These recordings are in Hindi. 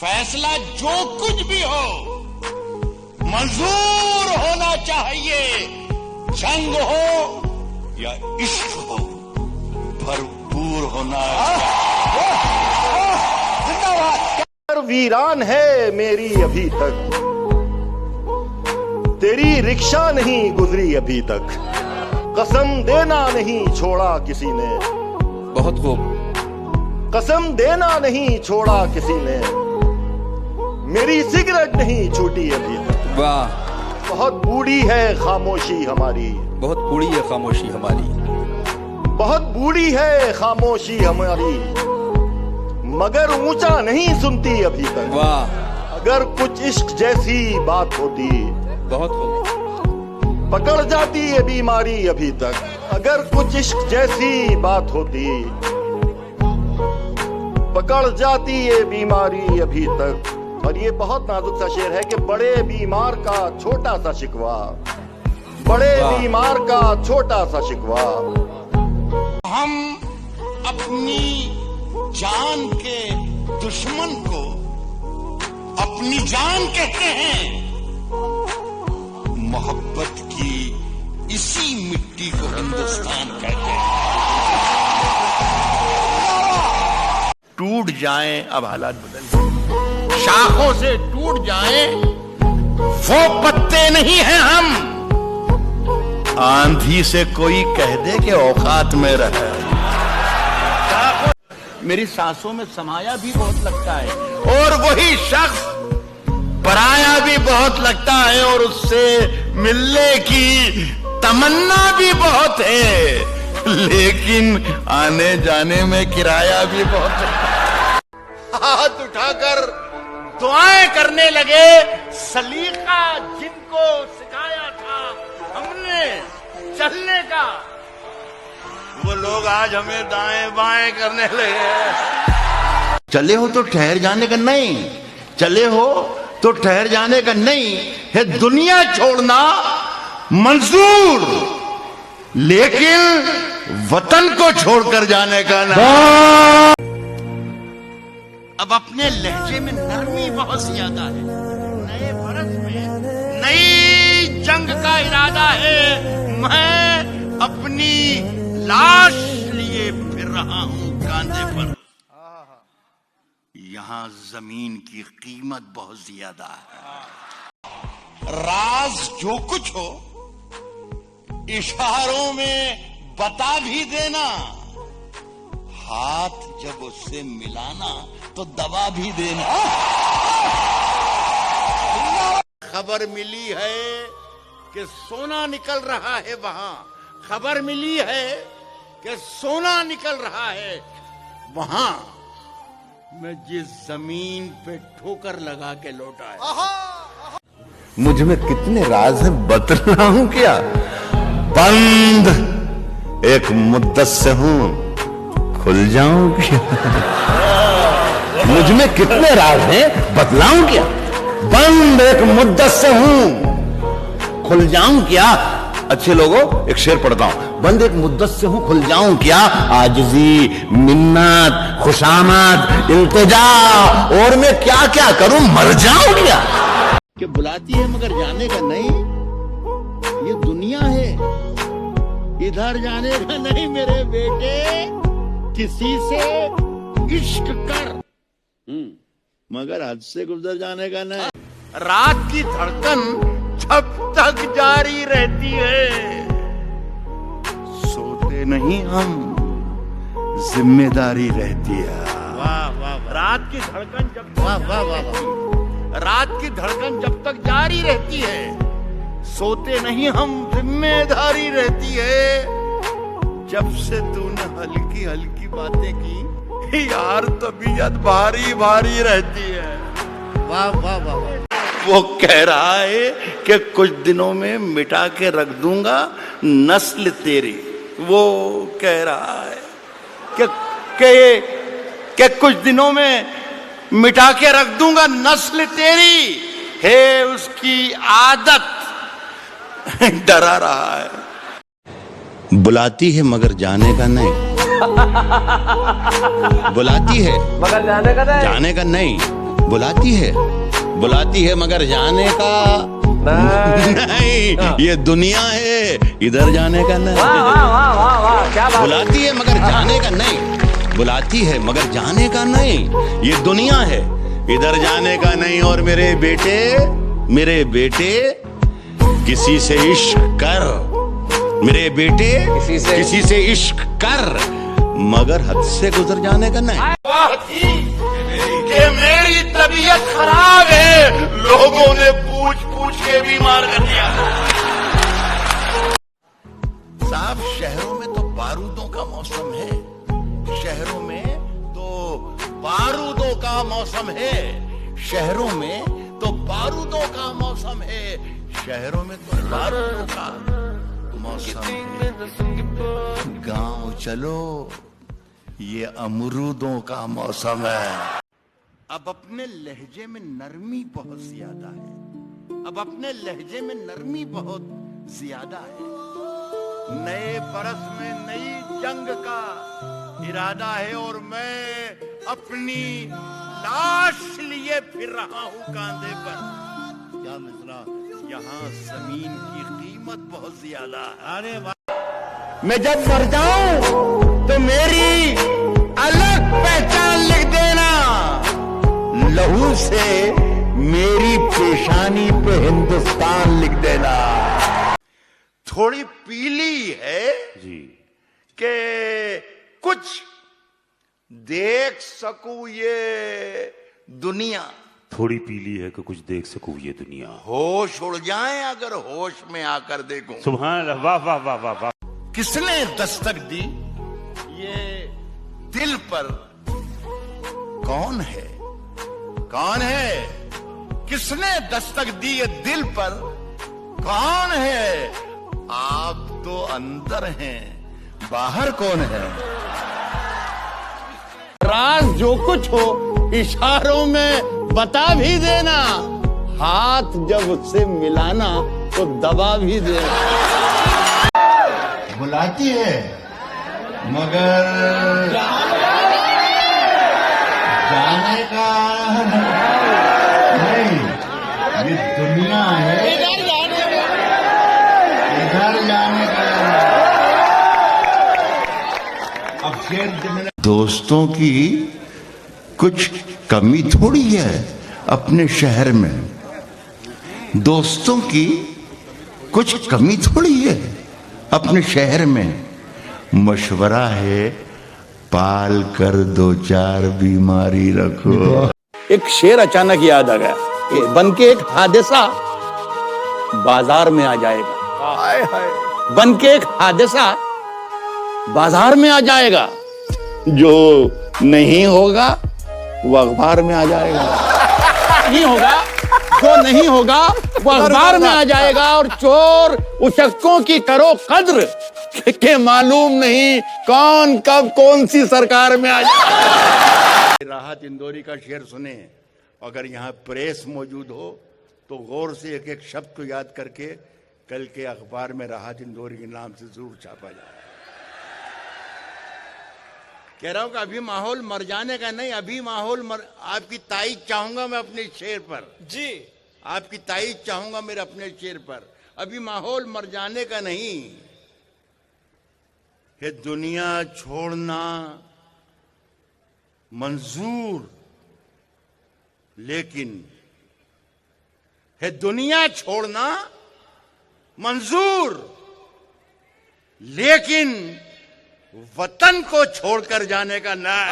फैसला जो कुछ भी हो मंजूर होना चाहिए। जंग हो या इश्क हो भरपूर होना जिंदाबाद। वीरान है मेरी अभी तक, तेरी रिक्शा नहीं गुजरी अभी तक, कसम देना नहीं छोड़ा किसी ने, बहुत खूब। कसम देना नहीं छोड़ा किसी ने, मेरी सिगरेट नहीं छूटी अभी तक। वाह। बहुत बूढ़ी है खामोशी हमारी, बहुत बूढ़ी है खामोशी हमारी, बहुत बूढ़ी है खामोशी हमारी, मगर ऊंचा नहीं सुनती अभी तक। वाह। अगर कुछ इश्क जैसी बात होती बहुत खूब। पकड़ जाती ये बीमारी अभी तक। अगर कुछ इश्क जैसी बात होती पकड़ जाती ये बीमारी अभी तक। और ये बहुत नाजुक सा शेर है कि बड़े बीमार का छोटा सा शिकवा, बड़े बीमार का छोटा सा शिकवा। हम अपनी जान के दुश्मन को अपनी जान कहते हैं। मोहब्बत की इसी मिट्टी को हिंदुस्तान कहते हैं। टूट जाएं अब हालात बदल गए, शाखों से टूट जाएं वो पत्ते नहीं हैं हम। आंधी से कोई कह दे कि औकात में रहे। मेरी सांसों में समाया भी बहुत लगता है और वही शख्स पराया भी बहुत लगता है और उससे मिलने की तमन्ना भी बहुत है, लेकिन आने जाने में किराया भी बहुत है। हाथ उठाकर दुआएं करने लगे सलीका जिनको सिखाया था हमने चलने का, वो लोग आज हमें दाएं बाएं करने लगे। चले हो तो ठहर जाने का नहीं, चले हो तो ठहर जाने का नहीं है, दुनिया छोड़ना मंजूर, लेकिन वतन को छोड़कर जाने का नहीं। अब अपने लहजे में नरमी बहुत ज्यादा है, नए बरस में नई जंग का इरादा है। मैं अपनी लाश लिए फिर रहा हूं कांधे पर। यहां जमीन की कीमत बहुत ज्यादा है। राज जो कुछ हो इशारों में बता भी देना, हाथ जब उससे मिलाना तो दबा भी देना। खबर मिली है कि सोना निकल रहा है वहां, खबर मिली है कि सोना निकल रहा है वहां। मैं जिस जमीन पे ठोकर लगा के लौटा है, मुझ में कितने राज हैं बतला हूं क्या? बंद एक मुद्दत से हूं, खुल जाऊं क्या? मुझ में कितने राज हैं बतलाऊं क्या? बंद एक मुद्दत से हूं, खुल जाऊं क्या? अच्छे लोगों एक शेर पढ़ता हूं, बंद एक मुद्दत से हूं खुल जाऊं क्या? आजिजी, मिन्नत, खुशामद, इल्तिजा और मैं क्या क्या करूं, मर जाऊं क्या? कि बुलाती है मगर जाने का नहीं, ये दुनिया है इधर जाने का नहीं मेरे बेटे। किसी से इश्क कर मगर हद से गुजर जाने का नहीं। रात की धड़कन जब तक जारी रहती है, सोते नहीं हम, जिम्मेदारी रहती है। वाह वाह, रात की धड़कन जब वाह वाह वाह, रात की धड़कन जब तक जारी रहती है, सोते नहीं हम, जिम्मेदारी रहती है। जब से तूने हल्की हल्की बातें की यार, तबीयत भारी भारी रहती है। वाह वाह वाह वाह। वो कह रहा है कि कुछ दिनों में मिटा के रख दूंगा नस्ल तेरी। वो कह रहा है कि कुछ दिनों में मिटा के रख दूंगा नस्ल तेरी, है उसकी आदत डरा रहा है। बुलाती है मगर जाने का नहीं, बुलाती है मगर जाने का नहीं, जाने का नहीं। बुलाती है मगर जाने का नहीं, ये दुनिया है, इधर जाने का नहीं। बुलाती है मगर जाने का नहीं, बुलाती है मगर जाने का नहीं, ये दुनिया है, इधर जाने का नहीं। और मेरे बेटे किसी से इश्क कर, मेरे बेटे किसी से इश्क कर, मगर हद से गुजर जाने का नहीं। कि मेरी तबीयत खराब है, लोगों ने पूछ के बीमार कर दिया। साहब, शहरों में तो बारूदों का मौसम है, शहरों में तो बारूदों का मौसम है, शहरों में तो बारूदों का मौसम है, शहरों में तो बारूदों का मौसम है। गांव चलो, ये अमरूदों का मौसम है। अब अपने लहजे में नरमी बहुत ज्यादा है, अब अपने लहजे में नरमी बहुत ज्यादा है। नए बरस में नई जंग का इरादा है और मैं अपनी लाश लिए फिर रहा हूं कांधे पर। क्या मिश्रा, यहाँ जमीन की कीमत बहुत ज्यादा है। अरे मैं जब मर जाऊं तो मेरी अलग पहचान लिख देना, लहू से मेरी पेशानी पे हिंदुस्तान लिख देना। थोड़ी पीली है जी कि कुछ देख सकूं ये दुनिया, थोड़ी पीली है कि कुछ देख सकूं ये दुनिया। होश उड़ जाए अगर होश में आकर देखूं। सुभान अल्लाह, वाह वाह वाह वाह वाह। किसने दस्तक दी ये दिल पर? कौन है, कौन है? किसने दस्तक दी ये दिल पर? कौन है? आप तो अंदर हैं, बाहर कौन है? राज जो कुछ हो इशारों में बता भी देना, हाथ जब उससे मिलाना तो दबा भी देना। बुलाती है मगर जाने का नहीं, ये दुनिया है, इधर जाने का। अब शेर, दोस्तों की कुछ कमी थोड़ी है अपने शहर में, दोस्तों की कुछ कमी थोड़ी है अपने शहर में। मशवरा है पाल कर दो चार बीमारी रखो। एक शेर अचानक याद आ गया, बन के एक हादसा बाजार में आ जाएगा। बन के एक हादसा बाजार में आ जाएगा, जो नहीं होगा वो अखबार में आ जाएगा। नहीं होगा, जो नहीं होगा वो अखबार में आ जाएगा। और चोर उशक्कों की करो कद्र के मालूम नहीं कौन कब कौन सी सरकार में आ जाए। राहत इंदौरी का शेर सुने, अगर यहाँ प्रेस मौजूद हो तो गौर से एक एक शब्द को याद करके कल के अखबार में राहत इंदौरी के नाम से जरूर छापा जाए। कह रहा हूं कि अभी माहौल मर जाने का नहीं, अभी माहौल आपकी ताईद चाहूंगा मैं अपने शेर पर जी, आपकी ताईद चाहूंगा मेरे अपने शेर पर। अभी माहौल मर जाने का नहीं है, दुनिया छोड़ना मंजूर, लेकिन है दुनिया छोड़ना मंजूर, लेकिन वतन को छोड़कर जाने का नहीं।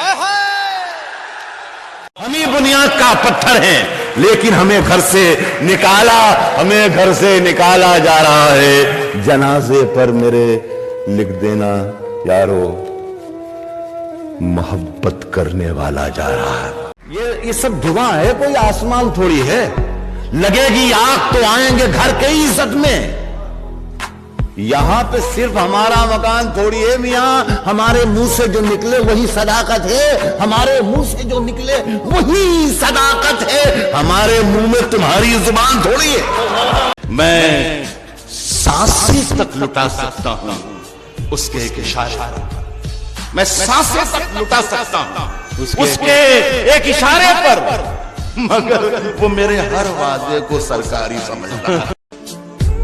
हम ही बुनियाद का पत्थर हैं, लेकिन हमें घर से निकाला जा रहा है। जनाजे पर मेरे लिख देना यारो, मोहब्बत करने वाला जा रहा है। ये सब धुआं है, कोई आसमान थोड़ी है। लगेगी आग तो आएंगे घर के ही इज्जत में। यहां पे सिर्फ हमारा मकान थोड़ी है मियां, हमारे मुंह से जो निकले वही सदाकत है, हमारे मुंह से जो निकले वही सदाकत है, हमारे मुंह में तुम्हारी जुबान थोड़ी है। मैं सांसें तक लुटा सकता हूं उसके एक इशारे पर, मैं सांसें तक लुटा सकता हूं उसके एक इशारे पर। मगर वो मेरे हर वादे को सरकारी समझता है।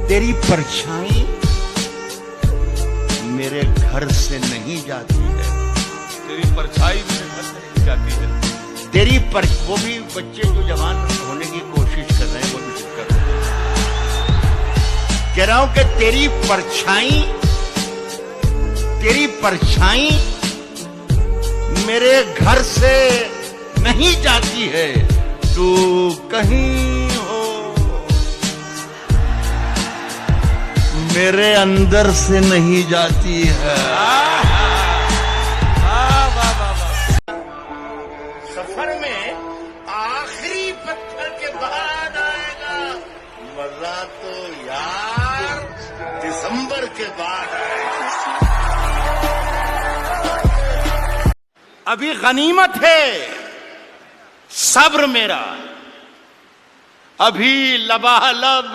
तेरी परछाई मेरे घर से नहीं जाती है। तेरी परछाई मेरे घर से नहीं जाती है। वो भी बच्चे जो जवान होने की कोशिश कर रहे हैं, वो भी कर रहे हैं। कह रहा हूं कि तेरी परछाई मेरे घर से नहीं जाती है। तू कहीं हो मेरे अंदर से नहीं जाती है। सफर में आखिरी पत्थर के बाद आएगा मजा, तो यार दिसंबर के बाद आएगा। अभी गनीमत है सब्र मेरा, अभी लबालब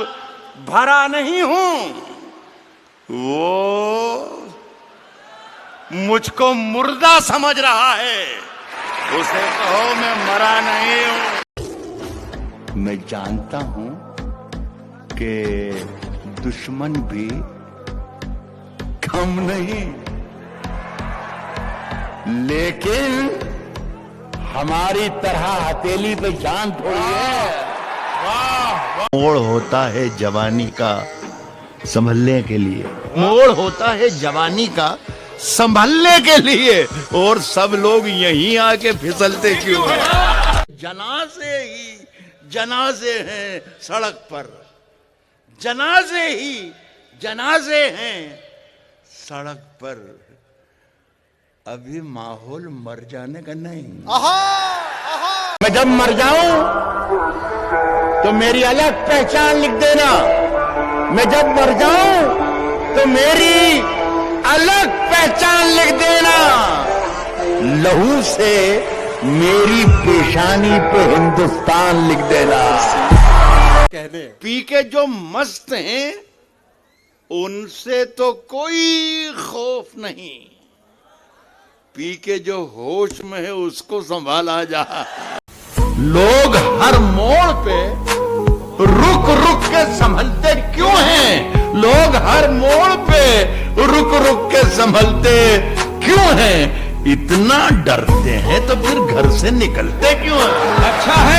भरा नहीं हूं। वो मुझको मुर्दा समझ रहा है, उसे कहो मैं मरा नहीं हूं। मैं जानता हूं कि दुश्मन भी कम नहीं, लेकिन हमारी तरह हथेली पे जान थोड़ी है। मोड़ होता है जवानी का संभलने के लिए, मोड़ होता है जवानी का संभलने के लिए, और सब लोग यहीं आके फिसलते क्यों हैं? जनाजे हैं सड़क पर, जनाजे हैं सड़क पर। अभी माहौल मर जाने का नहीं। मैं जब मर जाऊं तो मेरी अलग पहचान लिख देना। मैं जब मर जाऊं तो मेरी अलग पहचान लिख देना। लहू से मेरी पेशानी पे हिंदुस्तान लिख देना। पी के जो मस्त हैं उनसे तो कोई खौफ नहीं, पी के जो होश में है उसको संभाला जा। लोग हर मोड़ पे रुक रुक के संभलते क्यों हैं? लोग हर मोड़ पे रुक रुक के संभलते क्यों हैं? इतना डरते हैं तो फिर घर से निकलते क्यों हैं? अच्छा है